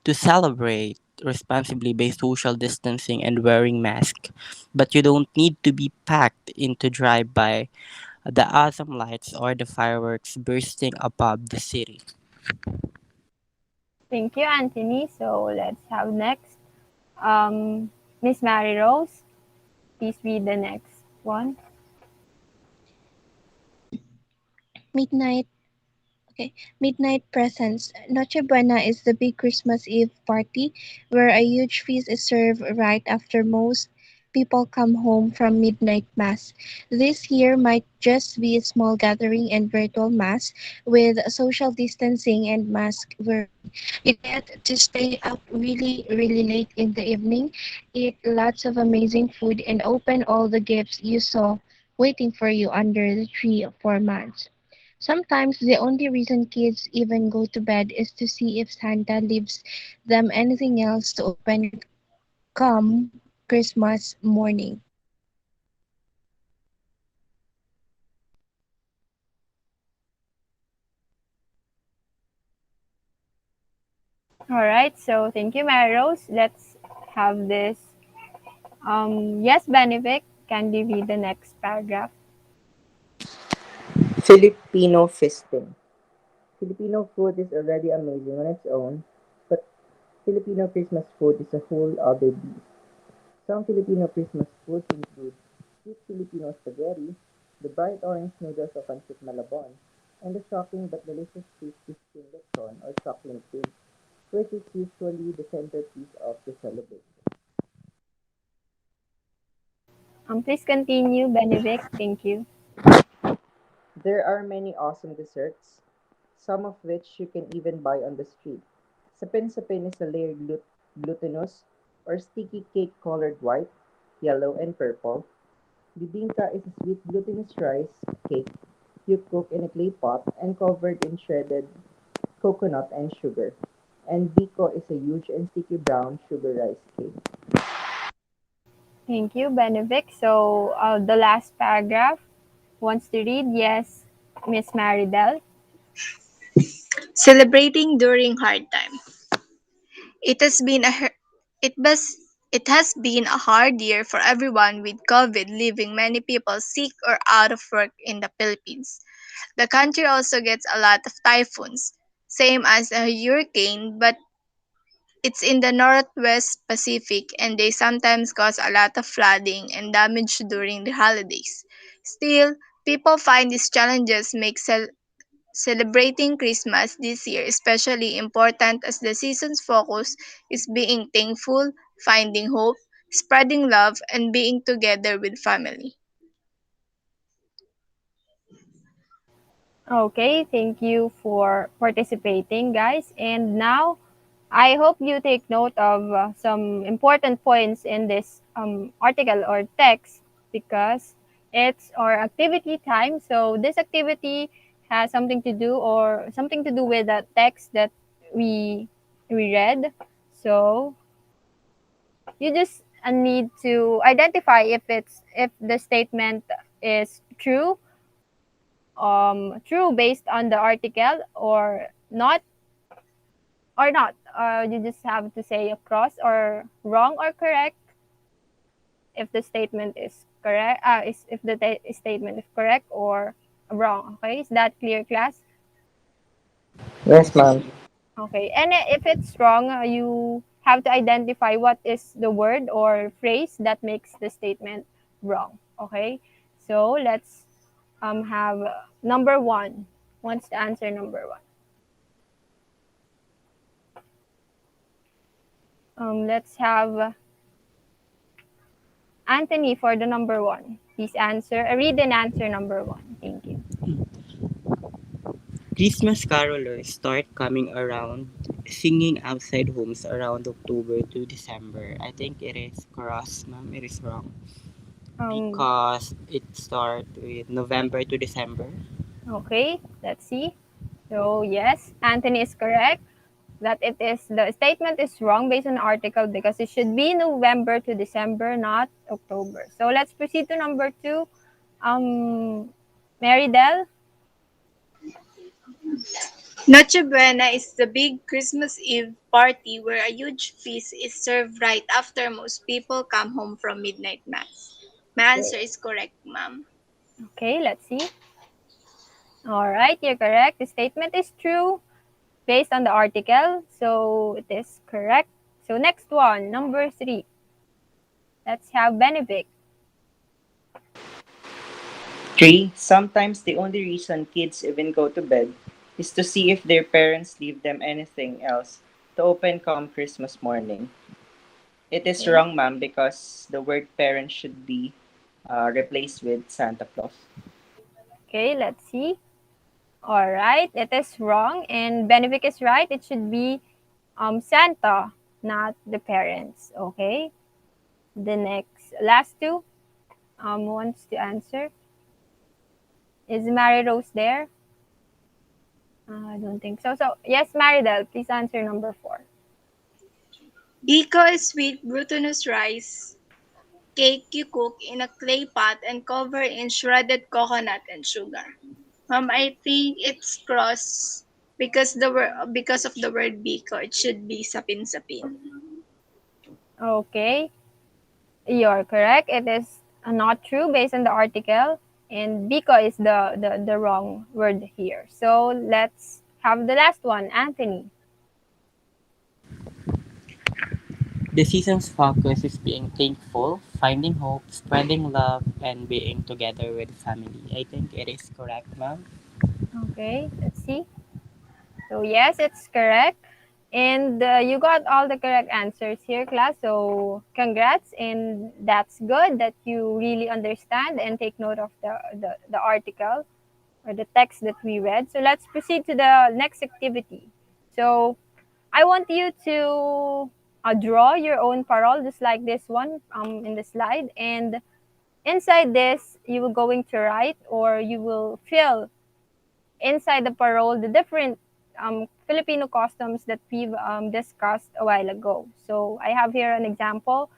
to celebrate responsibly by social distancing and wearing masks. But you don't need to be packed in to drive by the awesome lights or the fireworks bursting above the city. Thank you, Anthony. So let's have next. Miss Mary Rose, please read the next one. Midnight. Okay. Midnight presents. Noche Buena is the big Christmas Eve party where a huge feast is served right after most people come home from midnight mass. This year might just be a small gathering and virtual mass with social distancing and mask wearing. You get to stay up really, really late in the evening, eat lots of amazing food, and open all the gifts you saw waiting for you under the tree for months. Sometimes the only reason kids even go to bed is to see if Santa leaves them anything else to open come Christmas morning. All right. So thank you, Mary Rose. Let's have this. Yes, Benedict, can you read the next paragraph? Filipino feasting. Filipino food is already amazing on its own, but Filipino Christmas food is a whole other beast. Some Filipino Christmas foods include sweet Filipino spaghetti, the bright orange noodles of pancit malabon, and the shocking but delicious crispy spring lechon or chocolate cake, which is usually the centerpiece of the celebration. Please continue, Benedict. Thank you. There are many awesome desserts, some of which you can even buy on the street. Sapin is a layered glutinous or sticky cake colored white, yellow, and purple. Bibingka is a sweet glutinous rice cake you cook in a clay pot and covered in shredded coconut and sugar. And biko is a huge and sticky brown sugar rice cake. Thank you, Benedict. So the last paragraph wants to read. Yes, Miss Maridel. Celebrating during hard time. It has been a her- it was it has been a hard year for everyone with COVID leaving many people sick or out of work in the Philippines. The country also gets a lot of typhoons, same as a hurricane, but it's in the Northwest Pacific and they sometimes cause a lot of flooding and damage during the holidays. Still, people find these challenges make celebrating Christmas this year especially important as the season's focus is being thankful, finding hope, spreading love, and being together with family. Okay, thank you for participating, guys. And now, I hope you take note of some important points in this article or text because it's our activity time. So this activity has something to do or something to do with the text that we we read. So you just need to identify if the statement is true based on the article or not. You just have to say across or wrong or correct if the statement is correct. Is if the statement is correct or wrong. Okay, is that clear, class? Yes, ma'am. Okay, and if it's wrong, you have to identify what is the word or phrase that makes the statement wrong. Okay, so let's have number one. Wants to answer number one. Let's have Anthony for the number one. Please answer. Read and answer number one. Thank you. Christmas carolers start coming around, singing outside homes around October to December. I think it is cross, ma'am. It is wrong Um, because it starts with November to December. okay, let's see. So yes, Anthony is correct. That it is the statement is wrong based on the article because it should be November to December, not October. So let's proceed to number two. Mary Del. Noche Buena is the big Christmas Eve party where a huge feast is served right after most people come home from midnight mass. My answer is correct, ma'am. Okay, let's see. All right, you're correct. The statement is true based on the article, so it is correct. So next one, number three. Let's have Benedict. 3. Sometimes the only reason kids even go to bed is to see if their parents leave them anything else to open come Christmas morning. It is Okay. wrong, ma'am, because the word parent should be replaced with Santa Claus. Okay, let's see. All right, it is wrong, and Benevic is right. It should be Santa, not the parents. Okay. The next, last two, wants to answer. Is Mary Rose there? I don't think so. So yes, Maridel, please answer number 4. Biko is sweet glutinous rice cake you cook in a clay pot and cover in shredded coconut and sugar. I think it's cross because of the word biko. It should be sapin sapin. Okay, you're correct. It is not true based on the article, and Biko is the wrong word here. So let's have the last one, Anthony. The season's focus is being thankful, finding hope, spreading love, and being together with family. I think it is correct, ma'am. Okay, let's see. So yes, it's correct. And you got all the correct answers here, class. So congrats, and that's good that you really understand and take note of the article or the text that we read. So let's proceed to the next activity. So I want you to draw your own parole, just like this one in the slide. And inside this, you will going to write or you will fill inside the parole the different Filipino customs that we've discussed a while ago. So I have here an example,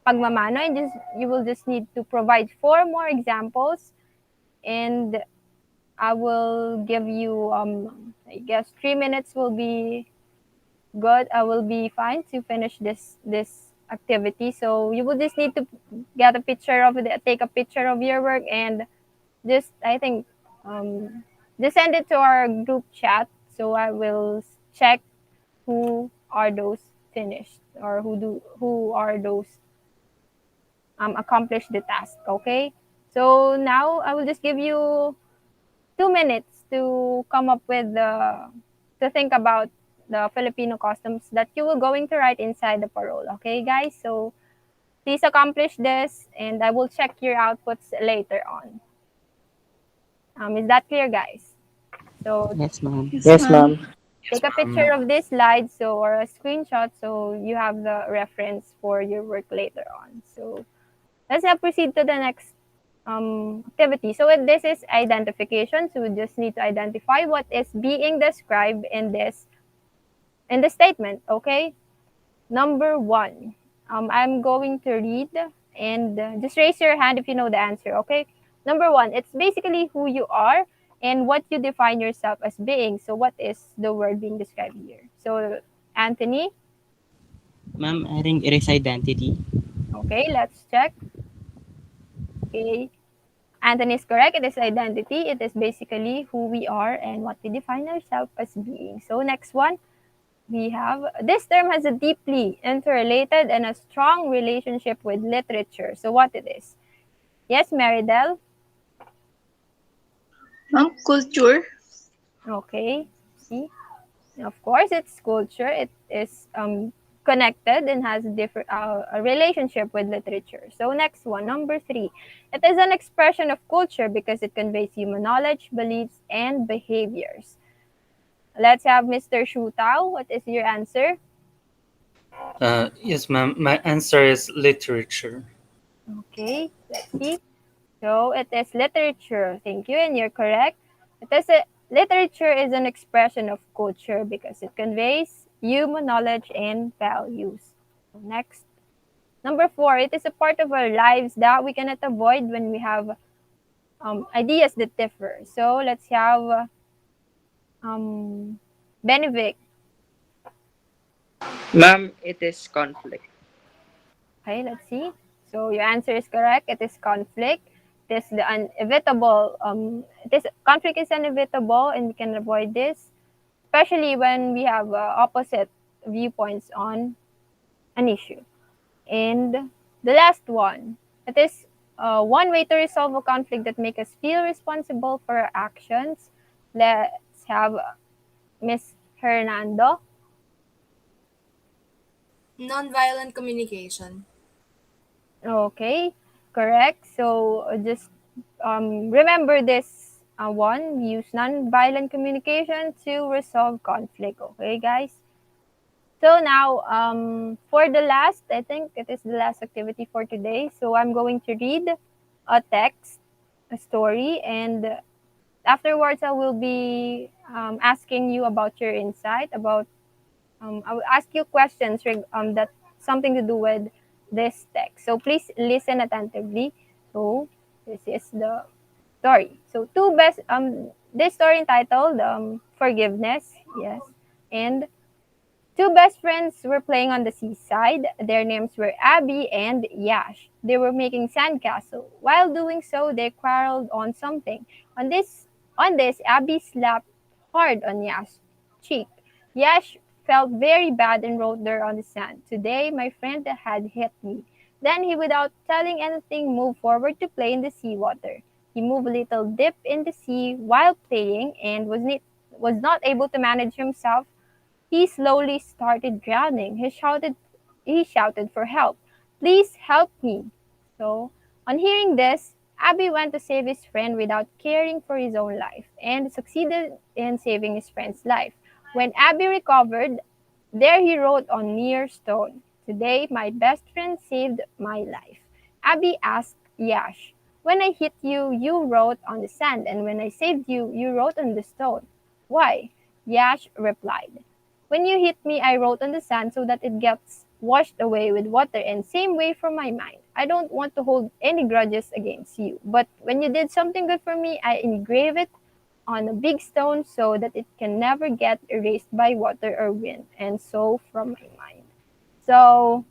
pagmamano, and just you will just need to provide 4 more examples, and I will give you I guess 3 minutes will be good. I will be fine to finish this activity. So you will just need to get a picture of it, take a picture of your work, and just I think um, just send it to our group chat. So I will check who are those finished or who are those accomplish the task. Okay. So now I will just give you 2 minutes to come up with the to think about the Filipino customs that you will going to write inside the parole. Okay, guys. So please accomplish this, and I will check your outputs later on. Is that clear, guys? So Yes, ma'am. Yes, Yes, ma'am. ma'am. take Yes, a picture ma'am. of this slide so or a screenshot so you have the reference for your work later on. So let's now proceed to the next activity. So this is identification. So we just need to identify what is being described in the statement. Okay. Number 1. I'm going to read and just raise your hand if you know the answer. Okay. Number 1. It's basically who you are and what you define yourself as being. So what is the word being described here? So Anthony. Ma'am, I think it is identity. Okay. Let's check. Okay. Anthony is correct. It is identity. It is basically who we are and what we define ourselves as being. So next one, we have this term has a deeply interrelated and a strong relationship with literature. So what it is? Yes, Meridel. Culture. Okay. See, of course, it's culture. It is connected and has a relationship with literature. So next one, number 3, it is an expression of culture because it conveys human knowledge, beliefs, and behaviors. Let's have Mr. Shutao. What is your answer? Yes, ma'am. My answer is literature. Okay, let's see. So it is literature. Thank you, and you're correct. Literature is an expression of culture because it conveys human knowledge and values. So next, number 4, it is a part of our lives that we cannot avoid when we have ideas that differ. So let's have um, Benevic. Ma'am, it is conflict. Okay, let's see. So your answer is correct. It is conflict. It is the inevitable. It is conflict is inevitable, and we can avoid this, especially when we have opposite viewpoints on an issue. And the last one, it is one way to resolve a conflict that make us feel responsible for our actions. Let's have Miss Hernando. Nonviolent communication. Okay, correct. So just remember this one. Use non-violent communication to resolve conflict. Okay, guys. So now, for the last, I think it is the last activity for today. So I'm going to read a text, a story, and afterwards I will be asking you about your insight about. I will ask you questions that something to do with this text. So please listen attentively. So this is the story. So this story entitled forgiveness. Yes, and two best friends were playing on the seaside. Their names were Abby and Yash. They were making sandcastle. While doing so, they quarreled on something. On this, on this, Abby slapped hard on Yash's cheek. Yash felt very bad and wrote there on the sand, "Today, my friend had hit me." Then he, without telling anything, moved forward to play in the seawater. He moved a little dip in the sea while playing and was not able to manage himself. He slowly started drowning. He shouted for help. "Please help me." So, on hearing this, Abby went to save his friend without caring for his own life and succeeded in saving his friend's life. When Abby recovered, there he wrote on near stone, "Today my best friend saved my life." Abby asked Yash, "When I hit you, you wrote on the sand, and when I saved you, you wrote on the stone. Why?" Yash replied, "When you hit me, I wrote on the sand so that it gets washed away with water, and same way from my mind. I don't want to hold any grudges against you. But when you did something good for me, I engrave it on a big stone so that it can never get erased by water or wind, and so from my mind." So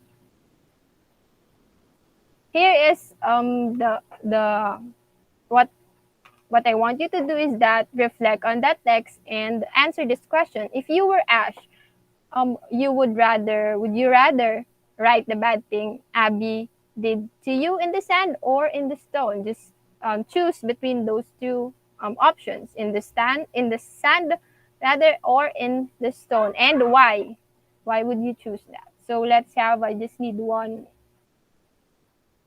here is the what what I want you to do is that reflect on that text and answer this question. If you were Ash, would you rather write the bad thing Abby did to you in the sand or in the stone? Just choose between those two options, in the sand rather, or in the stone, and why would you choose that? So I just need one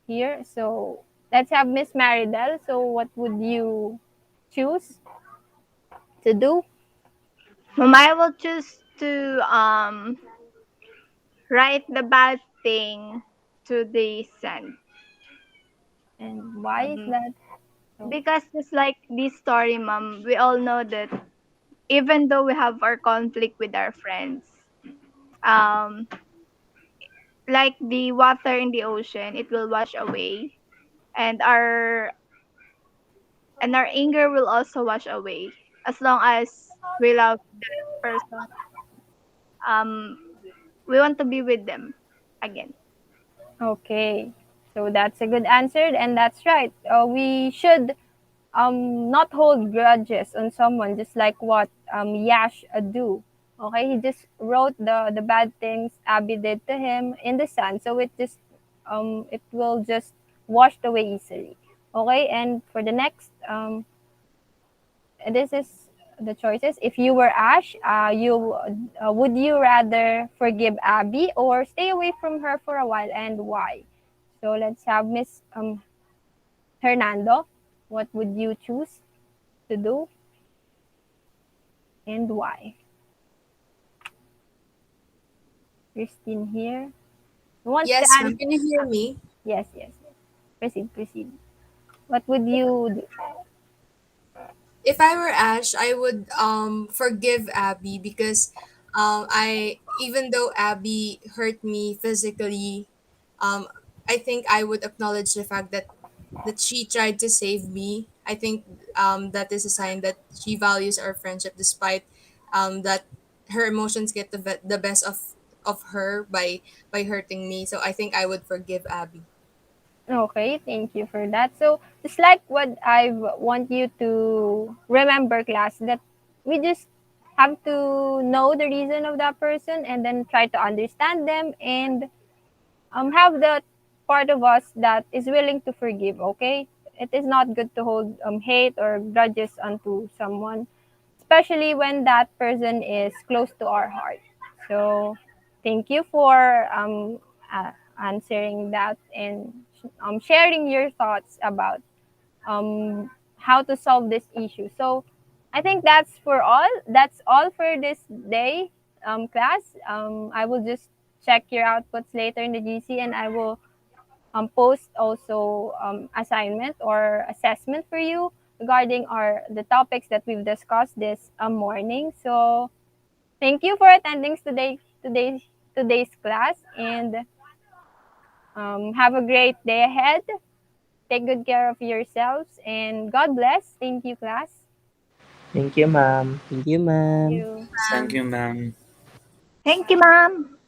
here. So let's have Miss Maridel. So what would you choose to do, I will choose to write the bad thing to the sand. and why is Um, that so? because just like this story, mom, we all know that even though we have our conflict with our friends, um, like the water in the ocean, it will wash away, and our anger will also wash away as long as we love that person. Um, we want to be with them again. Okay, so that's a good answer, and that's right. We should not hold grudges on someone, just like what Yash do. Okay, he just wrote the bad things Abby did to him in the sand, so it will just washed away easily. Okay, and for the next this is the choices. If you were Ash, you would you rather forgive Abby or stay away from her for a while, and why? So let's have Miss Hernando. What would you choose to do and why? Christine here. Who wants to Yes, ma'am. answer? Can you hear me? Yes, yes, yes. Proceed, proceed. What would you do? If I were Ash, I would forgive Abby because I even though Abby hurt me physically, um I think I would acknowledge the fact that she tried to save me. I think that is a sign that she values our friendship despite that her emotions get the best of her by hurting me. So I think I would forgive Abby. Okay, thank you for that. So, just like what I want you to remember, class, that we just have to know the reason of that person and then try to understand them and have the part of us that is willing to forgive, okay? It is not good to hold hate or grudges onto someone, especially when that person is close to our heart. So, thank you for answering that and sharing your thoughts about how to solve this issue. So I think that's for all. That's all for this day, class. I will just check your outputs later in the GC, and I will post also assignment or assessment for you regarding our the topics that we've discussed this morning. So thank you for attending today's class, and have a great day ahead. Take good care of yourselves, and God bless. Thank you, class. Thank you, ma'am. Thank you, Thank ma'am. you. Thank you, ma'am. Thank you, ma'am.